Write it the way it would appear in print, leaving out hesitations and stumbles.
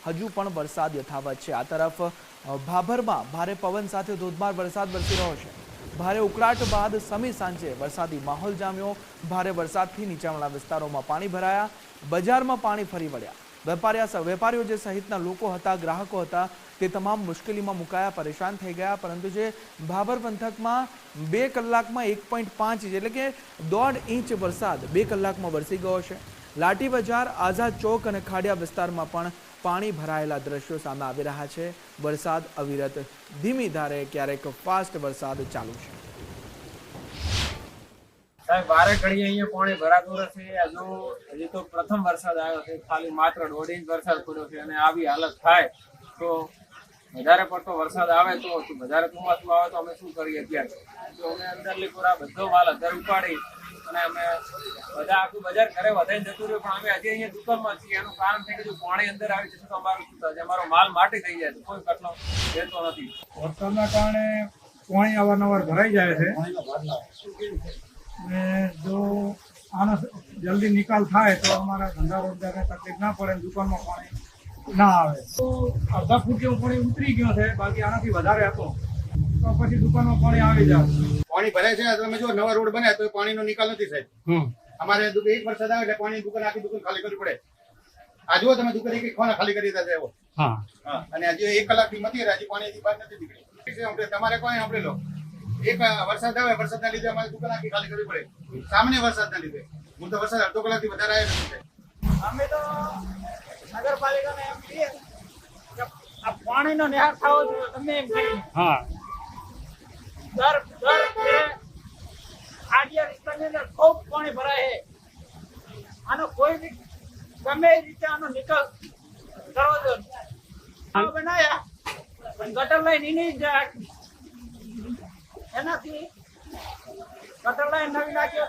હજુ પણ વરસાદ યથાવત છે। આ તરફ ભાભરમાં ભારે પવન સાથે ધોધમાર વરસાદ વરસી રહ્યો છે। ભારે ઉકળાટ બાદ સમી સાંજે વરસાદી માહોલ જામ્યો। ભારે વરસાદથી નીચાણવાળા વિસ્તારોમાં પાણી ભરાયા, બજારમાં પાણી ફરી વળ્યા। વેપારીઓ જે સહિતના લોકો હતા, ગ્રાહકો હતા, તે તમામ મુશ્કેલીમાં મુકાયા, પરેશાન થઈ ગયા। પરંતુ જે ભાભર પંથકમાં 2 કલાકમાં 1.5 ઇંચ એટલે કે 1.5 ઇંચ વરસાદ 2 કલાકમાં વરસી ગયો છે। લાઠી બજાર, આઝાદ ચોક અને ખાડિયા વિસ્તારમાં પણ પાણી ભરાયેલા દ્રશ્યો સામે આવી રહ્યા છે। વરસાદ અવિરત ધીમી ધારે ક્યારેક ફાસ્ટ વરસાદ ચાલુ છે। સાહેબ વારે ઘડીએ અહીંયા પાણી ભરાતું રહેશે। હજી તો પ્રથમ વરસાદ આવ્યો છે, ખાલી માત્ર 1.5 ઇંચ વરસાદ પડ્યો છે અને આવી હાલત થાય તો વધારે પડતો વરસાદ આવે તો વધારે ચોમાસું આવે તો અમે શું કરીએ? અત્યારે તો અમે અંદરલીપુરા બધો માલ અત્યારે ઉપાડી અને અમે બધા આખું બજાર ઘરે વધારીને જતું રહ્યું, પણ અમે હજી અહીંયા દુકાનમાં છીએ। એનું કારણ છે કે જો પાણી અંદર આવી જશે તો અમારું શું થશે? અમારો માલ માટી થઈ જાય, કોઈ કટલો રહેતો નથી। વરસાદના કારણે પાણી અવારનવાર ભરાઈ જાય છે ને જો આનો જલ્દી નિકાલ થાય તો અમારા ધંધા રોજગારને તકલીફ ના પડે, દુકાનમાં પાણી ના આવે। તો અડધા ફૂટ જેવું પાણી ઉતરી ગયો છે, બાકી આનાથી વધારે હતો તો પછી દુકાનમાં પાણી આવી જાય। પાણી ભરાય છે, તમે જો નવા રોડ બને તો પાણીનો નિકાલ નથી સાહેબ। અમારે એક વરસાદ આવે એટલે પાણી દુકાન આખી દુકાન ખાલી કરવી પડે। આ જુઓ તમે દુકાન એક ખોના ખાલી કરી દીધા છે એવો। અને હજી 1 કલાકથી મથી હજી પાણી બહાર નથી નીકળી। તમારે કોઈ સાંભળી લો, એક વરસાદ આવે, વરસાદના લીધે અમારે દુકાન આખી ખાલી કરવી પડે। સામાન્ય વરસાદના લીધે હું તો વરસાદ અડધો કલાકથી વધારે આવ્યો નથી। અમે તો નગરપાલિકાને એમ કહીએ કે આ પાણીનો નિહાર થવો જોઈએ, તમે એમ કહીએ। દર આડિયા વિસ્તારની અંદર ખૂબ પાણી ભરાય છે। આનો કોઈ બી ગમે એ રીતે આનો નિકાલ કરવો જોઈએ। બનાયા પણ ગટર લાઈન એની જ એનાથી ગટર લાઈન નવી નાખી